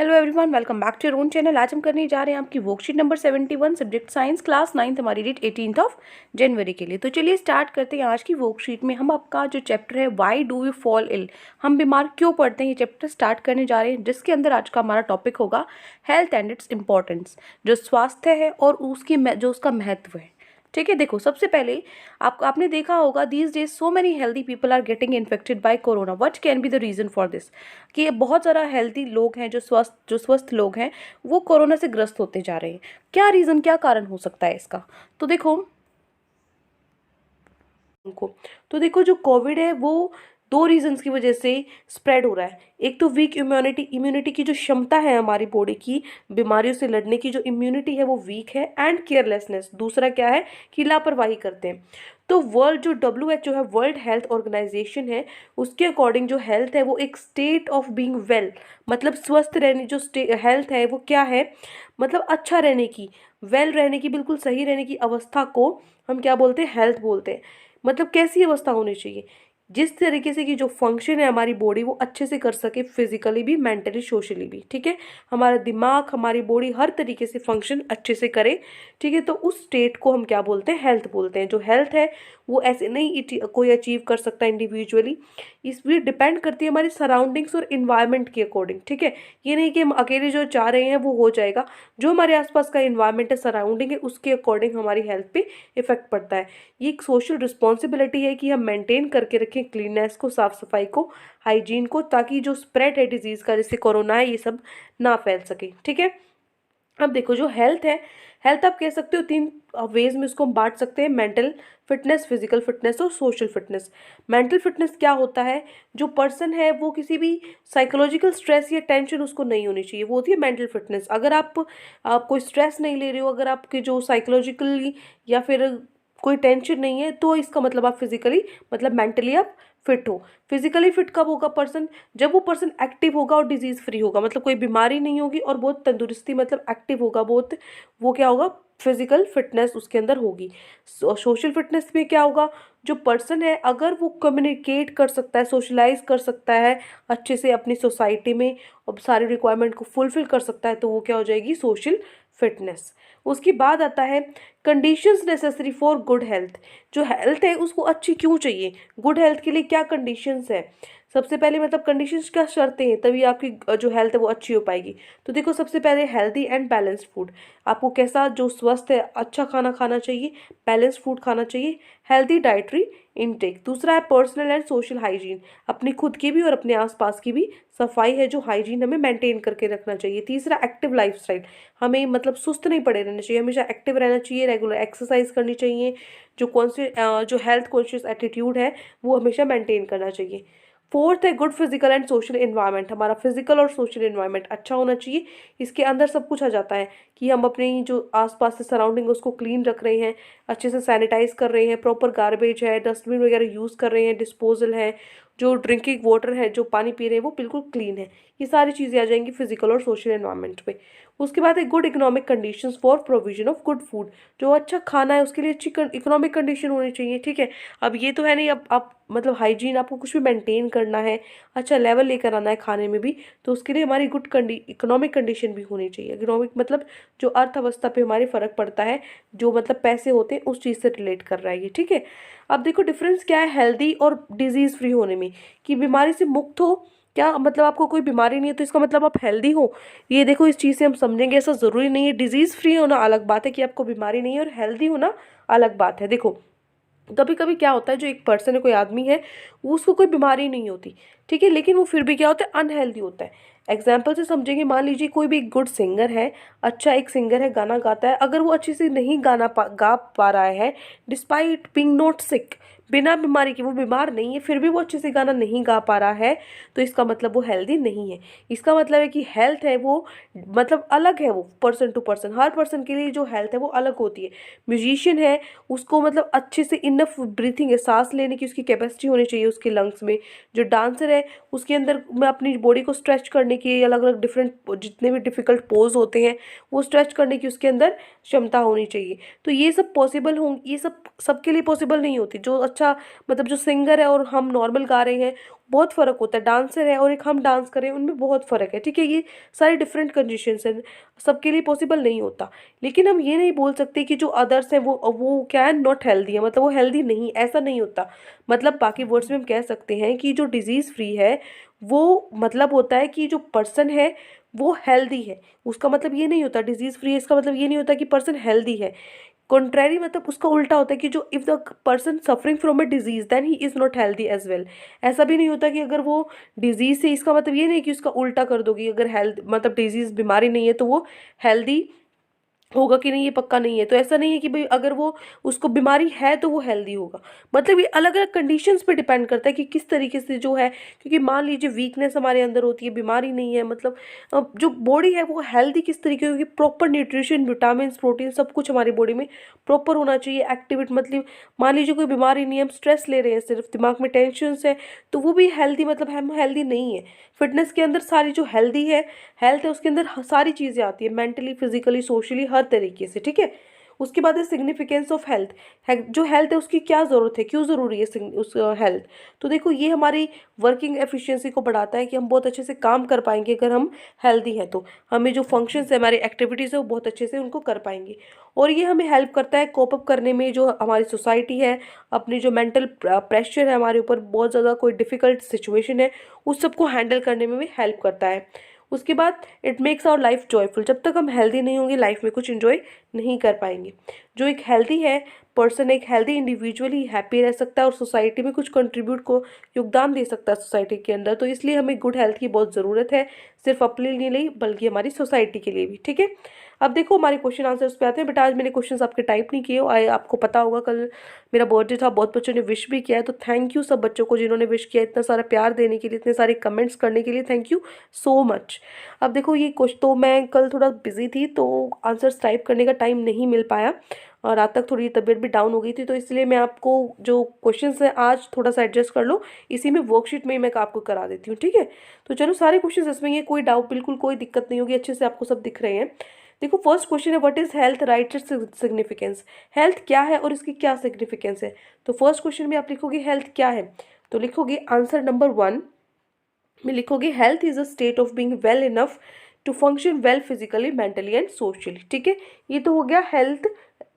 Hello everyone, welcome back to your own channel. आज हम करने जा रहे हैं आपकी worksheet number 71 subject science class 9th, हमारी डेट 18 जनवरी के लिए। तो चलिए स्टार्ट करते हैं। आज की वर्कशीट में हम आपका जो चैप्टर है why do we fall ill, हम बीमार क्यों पड़ते हैं, ये चैप्टर स्टार्ट करने जा रहे हैं, जिसके अंदर आज का हमारा टॉपिक होगा हेल्थ एंड इट्स इंपॉर्टेंस, जो स्वास्थ्य है और जो उसका महत्व है। ठीक है, देखो सबसे पहले आपने देखा होगा these days so many healthy people are getting infected by Corona. What can be the reason for this? कि बहुत ज़्यादा हेल्दी लोग हैं, जो स्वस्थ लोग हैं, वो कोरोना से ग्रस्त होते जा रहे हैं। क्या रीज़न, क्या कारण हो सकता है इसका? तो देखो उनको तो देखो जो कोविड है वो दो रीजंस की वजह से स्प्रेड हो रहा है। एक तो वीक इम्यूनिटी की जो क्षमता है हमारी बॉडी की, बीमारियों से लड़ने की जो इम्यूनिटी है वो वीक है, एंड केयरलेसनेस। दूसरा क्या है कि लापरवाही करते हैं। तो वर्ल्ड जो WHO है, वर्ल्ड हेल्थ ऑर्गेनाइजेशन है, उसके अकॉर्डिंग जो हेल्थ है वो एक स्टेट ऑफ बीइंग वेल, मतलब स्वस्थ रहने, जो हेल्थ है वो क्या है, मतलब अच्छा रहने की, वेल रहने की, बिल्कुल सही रहने की अवस्था को हम क्या बोलते हैं? हेल्थ बोलते हैं। मतलब कैसी अवस्था होनी चाहिए? जिस तरीके से कि जो फंक्शन है हमारी बॉडी वो अच्छे से कर सके, फिजिकली भी, मेंटली, सोशली भी। ठीक है, हमारा दिमाग, हमारी बॉडी हर तरीके से फंक्शन अच्छे से करे। ठीक है, तो उस स्टेट को हम क्या बोलते हैं? हेल्थ बोलते हैं। जो हेल्थ है वो ऐसे नहीं कोई अचीव कर सकता इंडिविजुअली, इसलिए डिपेंड करती है हमारी सराउंडिंग्स और इन्वायरमेंट के अकॉर्डिंग। ठीक है, ये नहीं कि हम अकेले जो चाह रहे हैं वो हो जाएगा। जो हमारे आसपास का इन्वायरमेंट है, सराउंडिंग है, उसके अकॉर्डिंग हमारी हेल्थ पे इफेक्ट पड़ता है। ये एक सोशल रिस्पॉन्सिबिलिटी है कि हम मेंटेन करके रखें क्लीननेस को, साफ सफाई को, हाइजीन को, ताकि जो स्प्रेड है डिजीज़ का, जैसे कोरोना है, ये सब ना फैल सके। ठीक है, अब देखो जो हेल्थ है, हेल्थ आप कह सकते हो तीन वेज में उसको हम बांट सकते हैं: मेंटल फिटनेस, फिजिकल फिटनेस और सोशल फिटनेस। मेंटल फिटनेस क्या होता है? जो पर्सन है वो किसी भी साइकोलॉजिकल स्ट्रेस या टेंशन उसको नहीं होनी चाहिए, वो होती है मेंटल फिटनेस। अगर आप कोई स्ट्रेस नहीं ले रहे हो, अगर आपके जो साइकोलॉजिकली या फिर कोई टेंशन नहीं है, तो इसका मतलब आप फिजिकली, मतलब मेंटली आप फिट हो। फिजिकली फिट कब होगा पर्सन? जब वो पर्सन एक्टिव होगा और डिजीज फ्री होगा, मतलब कोई बीमारी नहीं होगी और बहुत तंदुरुस्ती, मतलब एक्टिव होगा बहुत, वो क्या होगा? फिजिकल फिटनेस उसके अंदर होगी। सोशल फिटनेस में क्या होगा? जो पर्सन है अगर वो कम्युनिकेट कर सकता है, सोशलाइज कर सकता है अच्छे से अपनी सोसाइटी में, और सारी रिक्वायरमेंट को फुलफिल कर सकता है, तो वो क्या हो जाएगी? Social fitness. उसके बाद आता है conditions necessary for good health. जो हेल्थ है उसको अच्छी क्यों चाहिए? गुड हेल्थ के लिए क्या कंडीशंस है? सबसे पहले मतलब कंडीशंस, क्या शर्तें हैं, तभी आपकी जो हेल्थ है वो अच्छी हो पाएगी। तो देखो सबसे पहले हेल्दी एंड बैलेंस्ड फूड। आपको कैसा, जो स्वस्थ है, अच्छा खाना खाना चाहिए, बैलेंस्ड फूड खाना चाहिए, हेल्दी डाइटरी इनटेक। दूसरा है पर्सनल एंड सोशल हाइजीन, अपनी खुद की भी और अपने आसपास की भी सफाई है, जो हाइजीन हमें मेंटेन करके रखना चाहिए। तीसरा एक्टिव लाइफस्टाइल, हमें मतलब सुस्त नहीं पड़े रहना चाहिए, हमेशा एक्टिव रहना चाहिए, रेगुलर एक्सरसाइज करनी चाहिए, जो हेल्थ कॉन्शियस एटीट्यूड है वो हमेशा मेंटेन करना चाहिए। फोर्थ है good physical and social environment, हमारा फिजिकल और सोशल इन्वायरमेंट अच्छा होना चाहिए। इसके अंदर सब कुछ आ जाता है कि हम अपनी जो आसपास से सराउंडिंग उसको क्लीन रख रहे हैं, अच्छे से सैनिटाइज कर रहे हैं, प्रॉपर गार्बेज है, डस्टबिन वगैरह यूज़ कर रहे हैं, डिस्पोजल है, जो ड्रिंकिंग वाटर है, जो पानी पी रहे हैं वो बिल्कुल क्लीन है। ये सारी चीज़ें आ जाएंगी फिजिकल और सोशल इन्वायरमेंट में। उसके बाद है good economic conditions for provision of good food, जो अच्छा खाना है उसके लिए अच्छी इकोनॉमिक कंडीशन होनी चाहिए। ठीक है, अब ये तो है नहीं, अब आप मतलब हाइजीन, आपको कुछ भी मेंटेन करना है, अच्छा लेवल लेकर आना है खाने में भी, तो उसके लिए हमारी गुड इकोनॉमिक कंडीशन भी होनी चाहिए। इकोनॉमिक मतलब जो अर्थव्यवस्था पे हमारे फर्क पड़ता है, जो मतलब पैसे होते हैं, उस चीज़ से रिलेट कर रहा है ये। ठीक है, अब देखो डिफरेंस क्या है हेल्दी और डिजीज फ्री होने में, कि बीमारी से मुक्त हो, क्या मतलब आपको कोई बीमारी नहीं है तो इसका मतलब आप हेल्दी हो? ये देखो इस चीज़ से हम समझेंगे, ऐसा ज़रूरी नहीं है। डिजीज़ फ्री होना अलग बात है कि आपको बीमारी नहीं है, और हेल्दी होना अलग बात है। देखो कभी कभी क्या होता है, जो एक पर्सन है, कोई आदमी है, वो उसको कोई बीमारी नहीं होती, ठीक है, लेकिन वो फिर भी क्या होता है? अनहेल्दी होता है। एग्जाम्पल से समझेंगे, मान लीजिए कोई भी गुड सिंगर है, अच्छा एक सिंगर है, गाना गाता है, अगर वो अच्छे से नहीं गा पा रहा है, डिस्पाइट बीइंग नॉट सिक, बिना बीमारी के, वो बीमार नहीं है, फिर भी वो अच्छे से गाना नहीं गा पा रहा है, तो इसका मतलब वो हेल्दी नहीं है। इसका मतलब है कि हेल्थ है वो मतलब अलग है, वो पर्सन टू पर्सन, हर पर्सन के लिए जो हेल्थ है वो अलग होती है। म्यूजिशियन है, उसको मतलब अच्छे से इनफ ब्रीथिंग है, सांस लेने की उसकी कैपेसिटी होनी चाहिए उसके लंग्स में। जो डांसर है, उसके अंदर में अपनी बॉडी को स्ट्रेच करने की, अलग अलग डिफरेंट जितने भी डिफिकल्ट पोज होते हैं वो स्ट्रेच करने की उसके अंदर क्षमता होनी चाहिए। तो ये सब पॉसिबल हों, ये सब सबके लिए पॉसिबल नहीं होती। जो अच्छा अच्छा मतलब जो सिंगर है और हम नॉर्मल गा रहे हैं, बहुत फ़र्क होता है। डांसर है और एक हम डांस कर रहे हैं, उनमें बहुत फ़र्क है, ठीक है। ये सारी डिफरेंट कंडीशंस हैं, सबके लिए पॉसिबल नहीं होता। लेकिन हम ये नहीं बोल सकते कि जो अदर्स हैं वो क्या है, नॉट हेल्दी है, मतलब वो हेल्दी नहीं, ऐसा नहीं होता। मतलब बाकी वर्ड्स में हम कह सकते हैं कि जो डिजीज़ फ्री है वो मतलब होता है कि जो पर्सन है वो हेल्दी है। उसका मतलब ये नहीं होता डिजीज़ फ्री है, इसका मतलब ये नहीं होता कि पर्सन हेल्दी है। कॉन्ट्रेरी मतलब उसका उल्टा होता है कि जो if the person suffering from a disease then he is not healthy as well. ऐसा भी नहीं होता कि अगर वो डिजीज़ है, इसका मतलब ये नहीं कि उसका उल्टा कर दोगी, अगर हेल्थ मतलब डिजीज़ बीमारी नहीं है तो वो हेल्दी होगा कि नहीं ये पक्का नहीं है। तो ऐसा नहीं है कि भाई अगर वो उसको बीमारी है तो वो हेल्दी होगा। मतलब ये अलग अलग कंडीशंस पे डिपेंड करता है कि किस तरीके से जो है, क्योंकि मान लीजिए वीकनेस हमारे अंदर होती है, बीमारी नहीं है, मतलब जो बॉडी है वो हेल्दी किस तरीके की, प्रॉपर न्यूट्रिशन, विटामिन, प्रोटीन सब कुछ हमारी बॉडी में प्रॉपर होना चाहिए। एक्टिविटी मतलब मान लीजिए कोई बीमारी नहीं है, हम स्ट्रेस ले रहे हैं, सिर्फ दिमाग में टेंशन है, तो वो भी हेल्दी मतलब हम हेल्दी नहीं है। फिटनेस के अंदर सारी जो हेल्दी है, हेल्थ है, उसके अंदर सारी चीज़ें आती है, मेंटली, फिजिकली, सोशली, हर तरीके से, ठीक है। उसके बाद है सिग्निफिकेंस ऑफ हेल्थ है, जो हेल्थ है उसकी क्या ज़रूरत है, क्यों ज़रूरी है उस हेल्थ। तो देखो ये हमारी वर्किंग एफिशिएंसी को बढ़ाता है कि हम बहुत अच्छे से काम कर पाएंगे अगर हम हेल्दी हैं, तो हमें जो फंक्शंस है, हमारी एक्टिविटीज़ है, वो बहुत अच्छे से उनको कर पाएंगे। और ये हमें हेल्प करता है कोप अप करने में, जो हमारी सोसाइटी है, अपनी जो मेंटल प्रेशर है हमारे ऊपर, बहुत ज़्यादा कोई डिफ़िकल्ट सिचुएशन है उस सबको हैंडल करने में भी हेल्प करता है। उसके बाद it makes our life joyful. जब तक हम हेल्दी नहीं होंगे लाइफ में कुछ इन्जॉय नहीं कर पाएंगे। जो एक हेल्दी है पर्सन, एक हेल्दी इंडिविजुअली हैप्पी रह सकता है और सोसाइटी में कुछ कंट्रीब्यूट को योगदान दे सकता है सोसाइटी के अंदर। तो इसलिए हमें गुड हेल्थ की बहुत ज़रूरत है, सिर्फ अपने लिए नहीं बल्कि हमारी सोसाइटी के लिए भी, ठीक है। अब देखो हमारे क्वेश्चन आंसर्स पे आते हैं। बेटा आज मैंने क्वेश्चंस आपके टाइप नहीं किए, आपको पता होगा कल मेरा बर्थडे था, बहुत बच्चों ने विश भी किया है, तो थैंक यू सब बच्चों को जिन्होंने विश किया, इतना सारा प्यार देने के लिए, इतने सारे कमेंट्स करने के लिए, थैंक यू सो मच। अब देखो ये कुछ तो मैं कल थोड़ा बिजी थी तो आंसर्स टाइप करने का टाइम नहीं मिल पाया, और रात तक थोड़ी तबीयत भी डाउन हो गई थी, तो इसलिए मैं आपको जो क्वेश्चंस हैं आज थोड़ा सा एडजस्ट कर लो, इसी में वर्कशीट में ही मैं आपको करा देती हूँ, ठीक है। तो चलो सारे क्वेश्चंस इसमें, ये कोई डाउट बिल्कुल कोई दिक्कत नहीं होगी, अच्छे से आपको सब दिख रहे हैं। देखो फर्स्ट क्वेश्चन है what is health, right its significance. Health क्या है और इसकी क्या सिग्निफिकेंस है। तो फर्स्ट क्वेश्चन में आप लिखोगे हेल्थ क्या है, तो लिखोगे आंसर नंबर 1 में लिखोगे health is a state of being well enough to function well physically, mentally and socially, ठीक है। ये तो हो गया हेल्थ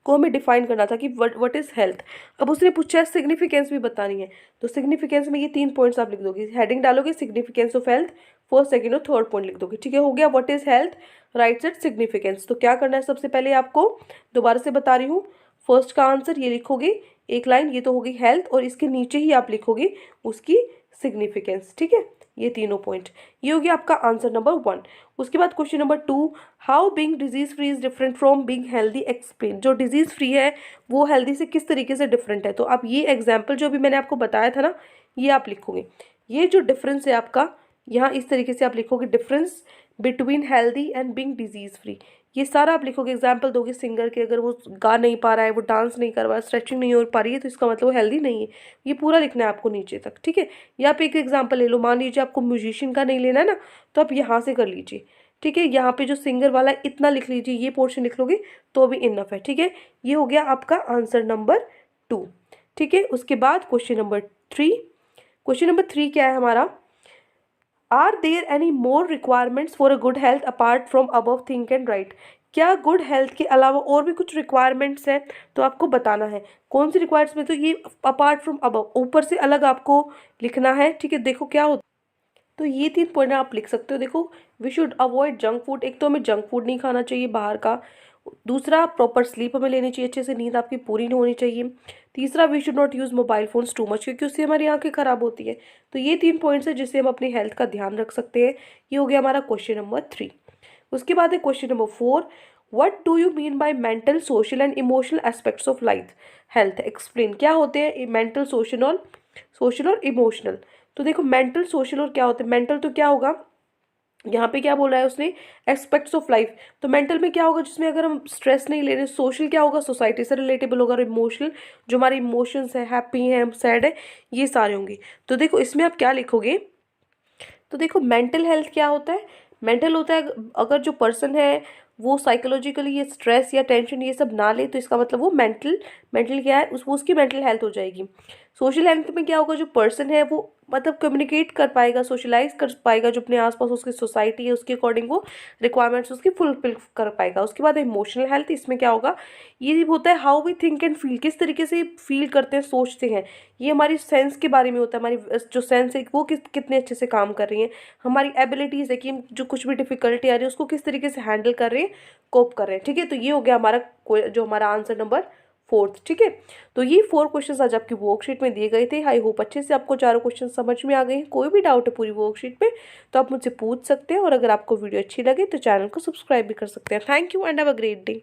को हमें डिफाइन करना था कि व्हाट इज हेल्थ। अब उसने पूछा है सिग्निफिकेंस भी बतानी है, तो सिग्निफिकेंस में ये 3 पॉइंट्स आप लिख दोगे, हेडिंग डालोगे significance of health, first second और थर्ड पॉइंट लिख दोगे, ठीक है। हो गया what is health, right set significance. तो क्या करना है सबसे पहले आपको, दोबारा से बता रही हूँ, फर्स्ट का आंसर ये लिखोगे एक लाइन, ये तो होगी हेल्थ, और इसके नीचे ही आप लिखोगे उसकी सिग्निफिकेंस, ठीक है। ये तीनों पॉइंट, ये हो गया आपका आंसर नंबर 1। उसके बाद question number 2, how being disease free is different from being healthy explain. जो डिजीज फ्री है वो हेल्दी से किस तरीके से डिफरेंट है, तो आप ये एग्जाम्पल जो भी मैंने आपको बताया था ना, ये आप लिखोगे। ये जो डिफरेंस है आपका, यहाँ इस तरीके से आप लिखोगे difference between healthy and being disease free, ये सारा आप लिखोगे। एग्जाम्पल दोगे सिंगर के, अगर वो गा नहीं पा रहा है, वो डांस नहीं कर रहा है, स्ट्रेचिंग नहीं हो पा रही है, तो इसका मतलब वो हेल्दी नहीं है। ये पूरा लिखना है आपको नीचे तक, ठीक है। या आप एक एग्जाम्पल ले लो, मान लीजिए आपको म्यूजिशियन का नहीं लेना है ना, तो आप यहाँ से कर लीजिए, ठीक है। यहाँ पे जो सिंगर वाला है इतना लिख लीजिए, ये पोर्शन लिख लोगे तो भी इनफ है, ठीक है। ये हो गया आपका आंसर नंबर 2, ठीक है। उसके बाद क्वेश्चन नंबर 3, क्वेश्चन नंबर 3 क्या है हमारा, are there any more requirements for a good health apart from above think and write. क्या गुड हेल्थ के अलावा और भी कुछ रिक्वायरमेंट्स हैं, तो आपको बताना है कौन सी रिक्वायर्स में, तो ये अपार्ट फ्रॉम अबव, ऊपर से अलग आपको लिखना है, ठीक है। देखो क्या होता, तो ये 3 पॉइंट आप लिख सकते हो। देखो we should avoid junk food, एक तो हमें जंक फूड नहीं खाना चाहिए बाहर का, दूसरा प्रॉपर स्लीप हमें लेनी चाहिए, अच्छे से नींद आपकी पूरी नहीं होनी चाहिए, तीसरा we should not use mobile phones too much, क्योंकि उससे हमारी आंखें खराब होती है। तो ये 3 पॉइंट्स है जिससे हम अपनी हेल्थ का ध्यान रख सकते हैं। ये हो गया हमारा क्वेश्चन नंबर 3। उसके बाद है question number 4, what do you mean by mental, social and emotional aspects of life health, explain. क्या होते हैं मेंटल, सोशल और इमोशनल। तो देखो मेंटल, सोशल और क्या होते हैं, मेंटल तो क्या होगा, यहाँ पे क्या बोल रहा है उसने, एस्पेक्ट्स ऑफ लाइफ, तो मेंटल में क्या होगा जिसमें अगर हम स्ट्रेस नहीं ले रहे, सोशल क्या होगा, सोसाइटी से रिलेटेबल होगा, और इमोशनल जो हमारे इमोशंस है, हैप्पी है, सैड है, ये सारे होंगे। तो देखो इसमें आप क्या लिखोगे, तो देखो मेंटल हेल्थ क्या होता है, मेंटल होता है अगर जो पर्सन है वो साइकोलॉजिकली ये स्ट्रेस या टेंशन ये सब ना ले, तो इसका मतलब वो मेंटल मेंटल क्या है, उसकी मेंटल हेल्थ हो जाएगी। सोशल हेल्थ में क्या होगा, जो पर्सन है वो मतलब कम्युनिकेट कर पाएगा, सोशलाइज कर पाएगा, जो अपने आसपास उसकी सोसाइटी है उसके अकॉर्डिंग वो रिक्वायरमेंट्स उसकी फुलफिल कर पाएगा। उसके बाद इमोशनल हेल्थ, इसमें क्या होगा, ये होता है how we think and feel, किस तरीके से फील करते हैं, सोचते हैं। ये हमारी सेंस के बारे में होता है, हमारी जो सेंस है वो कितने अच्छे से काम कर रही है। हमारी एबिलिटीज़ है कि हम जो कुछ भी डिफिकल्टी आ रही है उसको किस तरीके से हैंडल कर रहे हैं, कोप कर रहे हैं। ठीक है, तो ये हो गया हमारा जो हमारा आंसर नंबर 4। ठीक है, तो ये 4 क्वेश्चंस आज आपकी वर्कशीट में दिए गए थे। आई होप अच्छे से आपको चारों क्वेश्चन समझ में आ गए हैं। कोई भी डाउट है पूरी वर्कशीट पे तो आप मुझसे पूछ सकते हैं, और अगर आपको वीडियो अच्छी लगे तो चैनल को सब्सक्राइब भी कर सकते हैं। Thank you and have a great day.